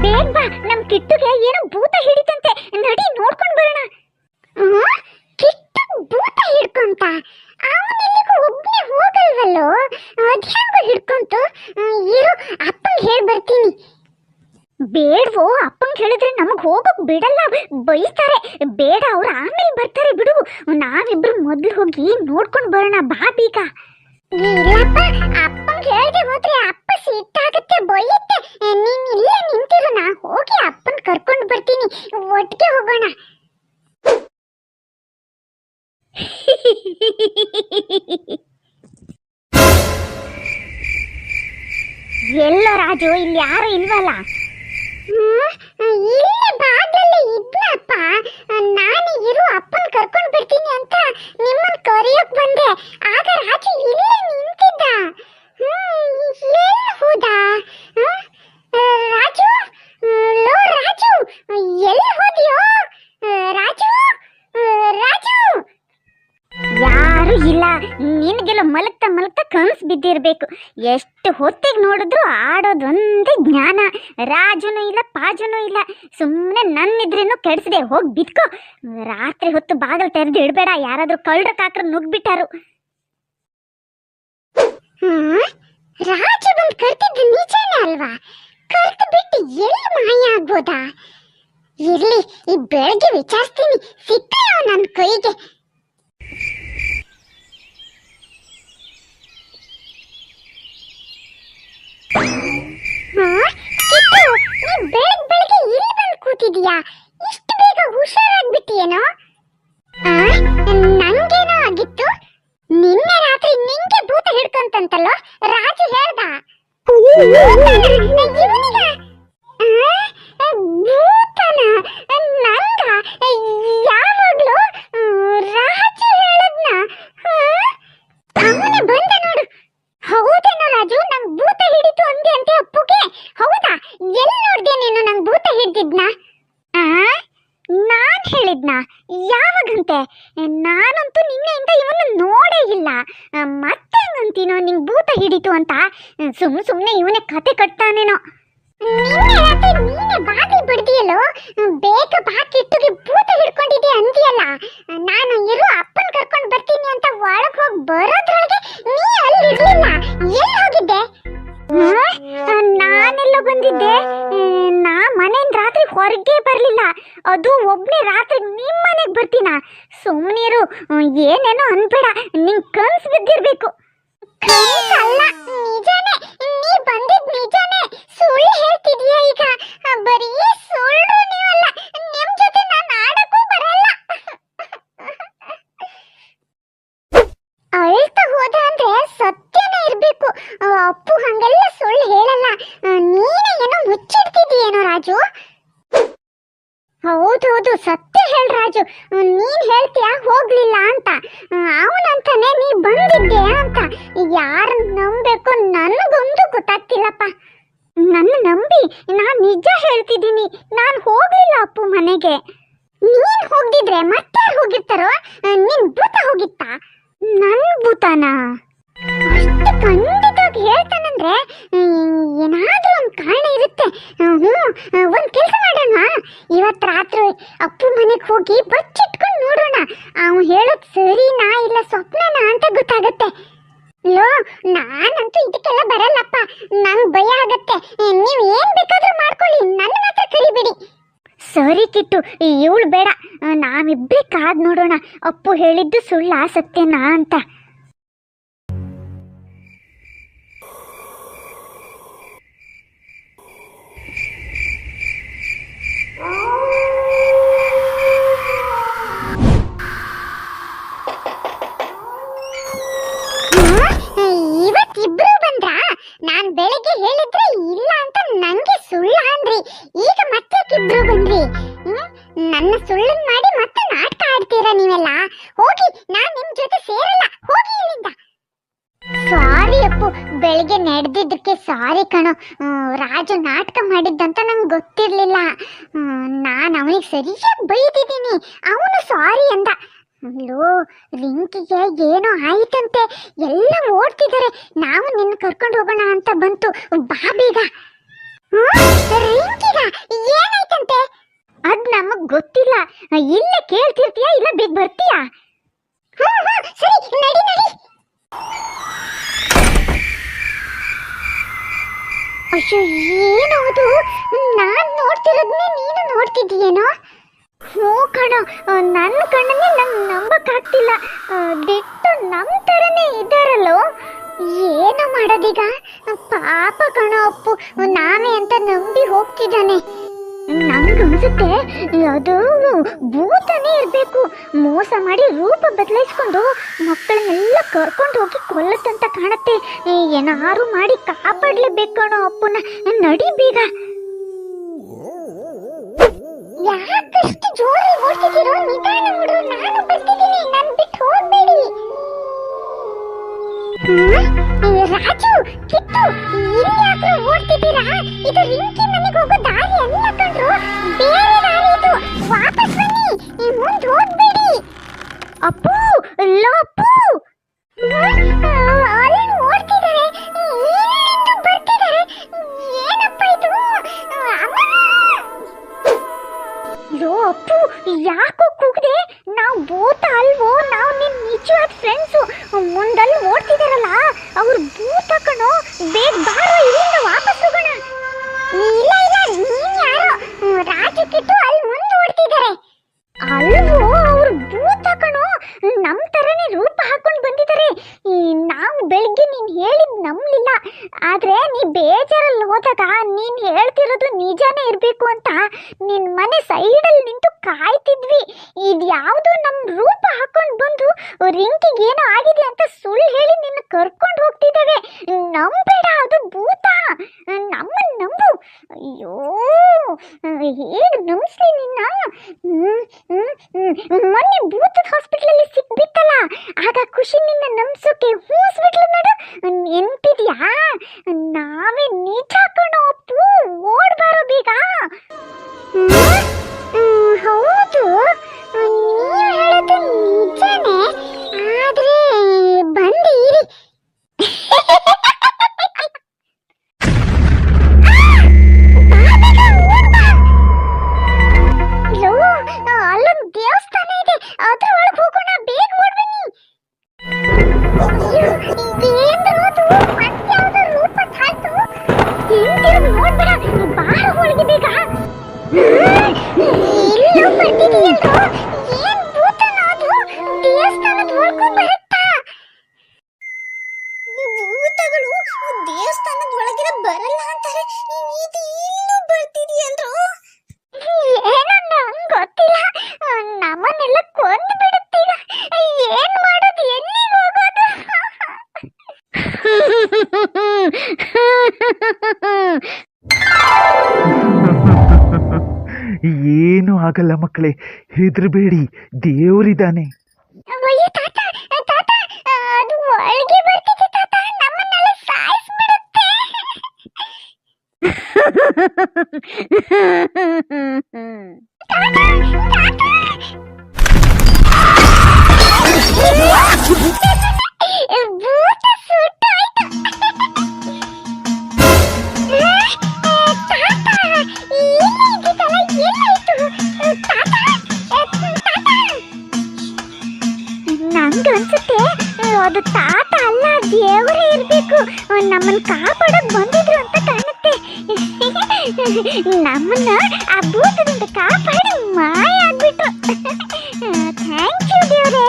ಬೇಗ ಬಾ, ನಮ್ ಕಿಟ್ಟುಗೆ ಏನೋ ಭೂತ ಹಿಡಿತಂತೆ. ನಡಿ ನೋಡ್ಕೊಂಡ್ ಬರೋಣ. ಕಿಟ್ಟು ಭೂತ ಹಿಡ್ಕೊಂತ? ಅವನೆಲ್ಲಿಗೂ ಒಬ್ಬನೇ ಹೋಗಲ್ವಲ್ಲೋ, ಅದ್ಯಾಂಗೋ ಹಿಡ್ಕೊಂತು. ಇರು, ಅಪ್ಪಂಗೆ ಹೇಳಿ ಬರ್ತೀನಿ. ಬೇಡವೋ, ಅಪ್ಪಂಗೆ ಹೇಳಿದ್ರೆ ನಮಗ್ ಹೋಗಕ್ ಬಿಡಲ್ಲ, ಬೈತಾರೆ. ಬೇಡ, ಅವ್ರು ಆಮೇಲೆ ಬರ್ತಾರೆ ಬಿಡು. ನಾವಿಬ್ರು ಮೊದ್ಲು ಹೋಗಿ ನೋಡ್ಕೊಂಡ್ ಬರೋಣ, ಬಾ ಬೀಗ. ಇಲ್ಲಪ್ಪ, ಅಪ್ಪಂಗೆ ಹೇಳ್ದೆ ಹೋದ್ರೆ ಅಪ್ಪ ಸಿಟ್ಟಾಗತ್ತೆ, ಬೈಯುತ್ತೆ. ನೀನ್ ಇಲ್ಲೇ ನಿಂತಿರು, ನಾ ಹೋಗಿ ಅಪ್ಪನ್ ಕರ್ಕೊಂಡು ಬರ್ತೀನಿ, ಒಟ್ಟಿಗೆ ಹೋಗೋಣ. ಎಲ್ಲೋ ರಾಜು, ಇಲ್ಲಿ ಯಾರು ಇಲ್ವಲ್ಲ? ಇಲ್ಲೇ ಬಾಗ್ಲಲ್ಲಿ ಇದ್ನಪ್ಪ. ನಾನು ಇರು, ಅಪ್ಪನ್ ಕರ್ಕೊಂಡು ಬರ್ತೀನಿ ಅಂತ ನಿಮ್ಮನ್ ಕರೆಯೋಕ್ ಬಂದೆ. ಆಗ ರಾಜು ಇಲ್ಲೇ ನಿಂತಿದ್ದ. ಎಲ್ಲಿ ಹೋದ ರಾಜು? ಲೋ ರಾಜು, ಎಲ್ಲಿ ಹೋದ್ಯೋ ರಾಜು? ರಾಜು ಯಾರು ಇಲ್ಲ. ನಿನ್ಗೆಲ್ಲ ಮಲಗ್ತಾ ಮಲಗ್ತಾ ಕನ್ಸ್ ಬಿದ್ದಿರ್ಬೇಕು. ಎಷ್ಟು ಹೊತ್ತಿಗೆ ನೋಡಿದ್ರು ಆಡೋದೊಂದೇ ಜ್ಞಾನ. ರಾಜುನೂ ಇಲ್ಲ, ಪಾಜುನೂ ಇಲ್ಲ. ಸುಮ್ಮನೆ ನನ್ನಿದ್ರೇನು ಕೆಡಿಸಿದೆ, ಹೋಗಿ ಬಿತ್ಕೋ. ರಾತ್ರಿ ಹೊತ್ತು ಬಾಗಿಲು ತೆರೆದು ಇಡಬೇಡ, ಯಾರಾದ್ರೂ ಕಳ್ಳರ ಕಾಕ್ರ ನುಗ್ಬಿಟ್ಟಾರು. ರಾಜು ಬಂದು ಕರ್ತಿದ್ದು ನಿಜನೇ ಅಲ್ವಾ? ಕರ್ತು ಬಿಟ್ಟು ಎಲ್ಲಿ ಮಾಯ ಆಗ್ಬೋದಾ? ಇರ್ಲಿ, ಈ ಬೆಳಗ್ಗೆ ವಿಚಾರಿಸ್ತೀನಿ, ಸಿಕ್ಕೇ ನನ್ನ ಕೈಗೆ. ಬೆಳಗ್ಗೆ ಇಲ್ಲಿ ಬಂದು ಕೂತಿದೀಯಾ? ಇಷ್ಟು ಬೇಗ ಹುಷಾರಾಗ್ಬಿಟ್ಟಿಯೇನೋ? ನಂಗೇನೋ ಆಗಿತ್ತು. ನಿನ್ನೆ ರಾತ್ರಿ ನಿಂಗೆ ಭೂತ ಹಿಡ್ಕೊಂತಂತಲ್ಲೋ ರಾಜು ಹೇಳ್ದ. ಭೂತನ ನಂಗ ಯಾವಾಗ್ಲೂ ರಾಜು ಹೇಳದ್ನ? ಅವನೇ ಬಂದ ನೋಡು. ಹೌದೇನೋ ರಾಜು, ನಂಗ್ ಭೂತ ಹಿಡಿತು ಅಂದೆ ಅಂತೆ ಅಪ್ಪುಗೆ. ಹೌದಾ? ಎಲ್ಲಿ ನೋಡ್ದೆ ನೀನು ನಂಗ್ ಭೂತ ಹಿಡ್ದಿದ್ನ? ನಾನ್ ಹೇಳಿದ್ನ? ಯಾವಾಗಂತೆ? ನಾನಂತೂ ನಿನ್ನೆಯಿಂದ ಇವನು ನೋಡೇ ಇಲ್ಲ. ಮತ್ತೆ ಹಂಗಂತೀನೋ ನಿಂಗ್ ಭೂತ ಹಿಡಿತು ಅಂತ? ಸುಮ್ನೆ ಇವನೇ ಕತೆ ಕಟ್ತಾನೇನೋ. ನಿನ್ನೆ ರಾತ್ರಿ ನೀನೆ ಬಾಗಿಲು ಬಡ್ದಿಯಲ್ಲೋ, ಬೇಗ ಬಾ, ಕಿಟ್ಟುಗೆ ಭೂತ ಹಿಡ್ಕೊಂಡಿದ್ದೆ ಅಂದಿಯಲ್ಲ. ನಾನು ಇರು, ಅಪ್ಪನ್ ಕರ್ಕೊಂಡು ಬರ್ತೀನಿ ಅಂತ ಒಳಗ್ ಹೋಗಿ ಬರೋದ್ರೊಳಗೆ ನೀ ಅಲ್ಲಿರ್ಲಿಲ್ಲ. ಎಲ್ಲಿ ಹೋಗಿದ್ದೆ? ನಾನೆಲ್ಲ ಬಂದಿದ್ದೆ? ನಾ ಮನೆಯಿಂದ ರಾತ್ರಿ ಹೊರಗೆ ಬರ್ಲಿಲ್ಲ. ಅದು ಒಬ್ನೇ ರಾತ್ರಿ ನಿಮ್ ಮನೆಗ್ ಬರ್ತೀನ? ಸುಮ್ನಿರು, ಏನೇನೋ ಅನ್ಬೇಡ. ನಿಂಗ್ ಕನ್ಸ್ ಬಿದ್ದಿರ್ಬೇಕು. ಕನ್ಸಲ್ಲ, ನಿಜಾನೇ. ನೀ ಬಂದಿದ್ ನಿಜಾನೇ. ಸುಳ್ಳು ಹೇಳ್ತಿದ್ಯಾ ಈಗ? ಬರೀ ಸುಳ್ಳು ನೀವಲ್ಲ, ನಿಮ್ ಜೊತೆ ನಾನು ಆಡಕ್ಕೂ ಬರಲ್ಲ. ಅಳ್ತಾ ಹೋದ ಅಂದ್ರೆ ಸತ್ಯನೇ ಇರ್ಬೇಕು. ಅಪ್ಪು ಹಂಗೆಲ್ಲ ಸುಳ್ಳು ಹೇಳಲ್ಲ. ನೀನೇ ಏನೋ ಮುಚ್ಚಿಡ್ತಿದೀಯೇನೋ ರಾಜು? ಹೌದೌದು, ಸತ್ಯ ಹೇಳ್ ರಾಜು. ನೀನ್ ಹೇಳ್ತೀಯ ಹೋಗ್ಲಿಲ್ಲ ಅಂತ. ಅವನಂತಾನೆ ನೀ ಬಂದಿದ್ದೆ ಅಂತ. ಯಾರು ನಂಬೇಕು ನನಗೊಂದು ಗೊತ್ತಾಗ್ತಿಲ್ಲಪ್ಪ. ನನ್ನ ನಂಬಿ, ನಾನ್ ನಿಜ ಹೇಳ್ತಿದ್ದೀನಿ. ನಾನ್ ಹೋಗ್ಲಿಲ್ಲ ಅಪ್ಪು ಮನೆಗೆ. ನೀನ್ ಹೋಗಿದ್ರೆ ಮತ್ತೆ ಹೋಗಿರ್ತಾರೋ? ನಿನ್ ಭೂತ ಹೋಗಿತ್ತ? ನನ್ ಭೂತನ? ಅಷ್ಟು ಖಂಡಿತವಾಗಿ ಹೇಳ್ತಾನಂದ್ರೆ ಏನಾದ್ರೂ ಒಂದ್ ಕಾರಣ ಇರುತ್ತೆ. ಒಂದ್ ಕೆಲಸ ಮಾಡೋಣ, ಇವತ್ ರಾತ್ರಿ ಅಪ್ಪು ಮನೆಗ್ ಹೋಗಿ ಬಚ್ಚಿಟ್ಕೊಂಡು ನೋಡೋಣ. ಅವನು ಹೇಳೋದ್ ಸರಿನಾ ಇಲ್ಲ ಸ್ವಪ್ನನಾ ಅಂತ ಗೊತ್ತಾಗತ್ತೆ. ಅಯ್ಯೋ, ನಾನಂತೂ ಇದಕ್ಕೆಲ್ಲ ಬರಲ್ಲಪ್ಪ, ನಂಗ್ ಭಯ ಆಗತ್ತೆ. ನೀವ್ ಏನ್ ಬೇಕಾದ್ರೂ ಮಾಡ್ಕೊಳ್ಳಿ, ನನ್ನ ಮಾತ್ರ ಕರಿಬೇಡಿ. ಸರಿ ಕಿಟ್ಟು, ಇವಳು ಬೇಡ. ನಾವಿಬ್ರೇ ಕಾದ್ ನೋಡೋಣ, ಅಪ್ಪು ಹೇಳಿದ್ದು ಸುಳ್ಳ ಸತ್ಯನಾ ಅಂತ. ಇವತ್ತಿಬ್ರು ಬಂದ್ರ? ನಾನ್ ಬೆಳಗ್ಗೆ ಹೇಳಿದ್ರೆ ಇಲ್ಲ ಅಂತ ನಂಗೆ ಸುಳ್ಳ ಅಂದ್ರಿ. ಈಗ ಮತ್ತೆ ಇಬ್ರು ಬಂದ್ರಿ. ನನ್ನ ಸುಳ್ಳನ್ ಮಾಡಿ ಮತ್ತೆ ನಾಟಕ ಆಡ್ತೀರಾ ನೀವೆಲ್ಲ. ಹೋಗಿ, ನಾನ್ ನಿಮ್ ಜೊತೆ ಸೇರಲ್ಲ, ಹೋಗಿ ಇಲ್ಲಿಂದ. ಸಾರಿ ಅಪ್ಪು, ಬೆಳಿಗ್ಗೆ ನಡೆದಿದ್ದಕ್ಕೆ ಸಾರಿ ಕಣೋ. ರಾಜು ನಾಟಕ ಮಾಡಿದ್ದಂತ ನಂಗೆ ಗೊತ್ತಿರ್ಲಿಲ್ಲ. ನಾನು ಅವನಿಗೆ ಸರಿಯಾಗಿ ಬೈದಿದ್ದೀನಿ, ಅವನು ಸಾರಿ ಅಂದ. ಅಲ್ಲೋ, ರಿಂಕಿಗೆ ಏನೋ ಆಯ್ತಂತೆ, ಎಲ್ಲ ಓಡ್ತಿದ್ದಾರೆ. ನಾವು ನಿನ್ನ ಕರ್ಕೊಂಡು ಹೋಗೋಣ ಅಂತ ಬಂತು. ಬಾ ಬೇಗ. ರಿಂಕಿಗ ಏನಾಯ್ತಂತೆ? ಅದ್ ನಮಗ್ ಗೊತ್ತಿಲ್ಲ. ಇಲ್ಲೇ ಕೇಳ್ತಿರ್ತೀಯಾ ಇಲ್ಲ ಬೇಗ ಬರ್ತೀಯಾ? ಸರಿ ನಡಿ ನಡಿ. ಅಯ್ಯೋ ಏನೋ ಅದು, ನಾನ್ ನೋಡ್ತಿರೋದ್ನೇ ನೀನು ನೋಡ್ತಿದ್ದೀಯೇನೋ? ಹ್ಞೂ ಕಣ, ನನ್ನ ಕಣ್ಣನ್ನೇ ನಂಗೆ ನಂಬಕ್ಕಾಗ್ತಿಲ್ಲ. ದಿಟ್ಟು ನಮ್ಮ ಥರನೇ ಇದ್ದಾರಲ್ಲೋ. ಏನು ಮಾಡೋದೀಗ? ಪಾಪ ಕಣ ಅಪ್ಪು, ನಾವೇ ಅಂತ ನಂಬಿ ಹೋಗ್ತಿದ್ದಾನೆ. ನಂಗನ್ಸುತ್ತೆ ಅದು ಭೂತನೇ ಇರಬೇಕು. ಮೋಸ ಮಾಡಿ ರೂಪ ಬದಲಾಯಿಸ್ಕೊಂಡು ಮಕ್ಕಳನ್ನೆಲ್ಲ ಕರ್ಕೊಂಡು ಹೋಗಿ ಕೊಲ್ಲತ್ತಂತ ಕಾಣತ್ತೆ. ಏನಾರು ಮಾಡಿ ಕಾಪಾಡ್ಲೇಬೇಕು ಕಣೋ ಅಪ್ಪನ. ನಡಿ ಬೇಗ. ಯಾಕಷ್ಟು ಜೋರಾಗಿ ಓಡ್ತಿದ್ದೀರೋ? ನಿಧಾನ ಓಡು, ನಾನು ಬರ್ತಿದ್ದೀನಿ, ನನ್ ಬಿಟ್ಟು ಹೋಗ್ಬೇಡಿ. ರಾಜು, ಕಿತ್ತು, ಇಲ್ಲಿ ಯಾಕೆ ಓಡ್ತಿದ್ದೀರಾ? ಇದು ರಿಂಕಿ ಮನೆಗೆ ಹೋಗೋ ದಾರಿ ಅಲ್ಲ ಕಣ್ರು, ಬೇರೆ ದಾರಿ ಇದು. ವಾಪಸ್ ಬನ್ನಿ, ಮುಂದೆ ಹೋಗ್ಬೇಡಿ. ಅಪ್ಪು, ಲೋ ಅಪ್ಪು, ಅಲ್ಲಿ ಓಡ್ತಿದ್ದಾರೆ, ಇಲ್ಲಿಂದ ಬರ್ತಿದ್ದಾರೆ. ಏನಪ್ಪ ಇದು? ಲೋ ಅಪ್ಪು, ಯಾಕೋ ಕೂಗಿದೆ? ನಾವು ಭೂತ ಅಲ್ವೋ? ನಾವು ನಿನ್ ನಿಜವಾದ ಫ್ರೆಂಡ್ಸು. ಮುಂದಲ್ಲಿ ಓಡ್ತಿದಾರಲ್ಲ ಅವ್ರು ಭೂತ ಕಣೋ. ಬೇಗ ಬಾರೋ, ಇಲ್ಲಿಂದ ವಾಪಸ್ ಹೋಗೋಣ. ಇಲ್ಲ ಇಲ್ಲ, ನೀನ್ ಯಾರೋ? ರಾಜು ಕಿಟ್ಟು ಅಲ್ಲಿ ಮುಂದೆ ಓಡ್ತಿದ್ದಾರೆ. ಅಲ್ವೋ, ಅವ್ರು ಭೂತ ಕಣೋ. ನಮ್ ತರನೇ ರೂಪ ಹಾಕೊಂಡು ಬಂದಿದ್ದಾರೆ. ನಾವು ಬೆಳಿಗ್ಗೆ ನೀನ್ ಹೇಳಿದ್ ನಂಬಲಿಲ್ಲ. ಆದ್ರೆ ನೀ ಬೇಜಾರಲ್ಲಿ ಹೋದಾಗ ನೀನ್ ಹೇಳ್ತಿರೋದು ನಿಜಾನೇ ಇರ್ಬೇಕು ಅಂತ ನಿನ್ ಮನೆ ಸೈಡಲ್ಲಿ ನಿಂತು ಕಾಯ್ತಿದ್ವಿ. ಇದ್ಯಾವುದೋ ನಮ್ ರೂಪ ಹಾಕೊಂಡು ಬಂದು ರಿಂಕಿಗೆ ಏನೋ ಆಗಿದೆ ಅಂತ ಸುಳ್ಳು ಹೇಳಿ ನಿನ್ನ ಕರ್ಕೊಂಡು ಹೋಗ್ತಿದ್ದಾವೆ. ನಂಬೇಡ, ಅದು ಭೂತ. ನಮ್ಮನ್ನ ನಂಬು. ಅಯ್ಯೋ, ಹೇಗ್ ನಂಬಿಸ್ಲಿ ನಿನ್ನ? ಮೊನ್ನೆ ಭೂತದ ಹಾಸ್ಪಿಟ್ಲಲ್ಲಿ ಸಿಕ್ಬಿತ್ತಲ್ಲ, ಆಗ ಖುಷಿ ನಿನ್ನ ನಂಬಿಸೋಕೆ ಹೂಸ್ಬಿಟ್ಲು ನೋಡು. ನೆನ್ಪಿದ್ಯಾ? ನಾವೇ ನಿಜ ಕಣೋ ಅಪ್ಪು, ಓಡ್ಬಾರೋ ಬೇಗ. ಹೌದು, ನೀವು ಹೇಳೋದು ನಿಜಾನೇ. ಆದ್ರೆ ಬಂದು ಇರಿ. ಅಲ್ಲೊಂದು ದೇವಸ್ಥಾನ ಇದೆ, ಅದ್ರ ಒಳಗೆ ಹೋಗೋಣ. ಬೇಗ ಓಡ್ಬನ್ನಿ. ಏನ್ರೋದು ಮತ್ಯಾವ್ದೋ ರೂಪ ತಾಯ್ತು. ಹಿಂದಿರುಗಿ ನೋಡ್ಬೇಡ, ಬಾರ ಒಳಗೆ ಬೇಗ. ಇಲ್ಲೂ ಬರ್ತಿದೀಯಲ್ರೋ? ಏನ್ ಭೂತನೋ ಅದು? ದೇವಸ್ಥಾನದ ಒಳಗೂ ಬರುತ್ತಾ? ಭೂತಗಳು ದೇವಸ್ಥಾನದ ಒಳಗಿನ ಬರಲ್ಲ ಅಂತಾರೆ, ಇದು ಇಲ್ಲೂ ಬರ್ತಿದೀಯಲ್ರೋ? ಏನೋ ನಂಗೆ ಗೊತ್ತಿಲ್ಲ. ನಮ್ಮನ್ನೆಲ್ಲ ಕೊಂದು ಬಿಡುತ್ತೀಗ. ಏನ್ ಮಾಡೋದು? ಎಲ್ಲಿಗೆ ಹೋಗೋದು? ಏನು ಆಗಲ್ಲ ಮಕ್ಕಳೇ, ಹೆದರಬೇಡಿ, ದೇವರಿದ್ದಾನೆ. ಅಯ್ಯೋ ತಾತ, ತಾತ, ಅದು ಒಳಗೆ ಬರ್ತಿದೆ ತಾತ, ನಮ್ಮನ್ನೆಲ್ಲ ಸಾಯಿಸ್ಬಿಡುತ್ತೆ. ಭೂತ ಸುಟ್ಟಾಯ್ತು. ನಂಗನ್ಸುತ್ತೆ ಅದು ತಾತ ಅಲ್ಲ, ದೇವರೇ ಇರ್ಬೇಕು. ನಮ್ಮನ್ನ ಕಾಪಾಡಕ್ ಬಂದಿದ್ರು ಅಂತ ಕಾಣುತ್ತೆ. ನಮ್ಮನ್ನ ಆ ಭೂತದಿಂದ ಕಾಪಾಡಿ ಮಾಯ ಆಗ್ಬಿಟ್ರು. ಥ್ಯಾಂಕ್ ಯು ದೇವ್ರೇ.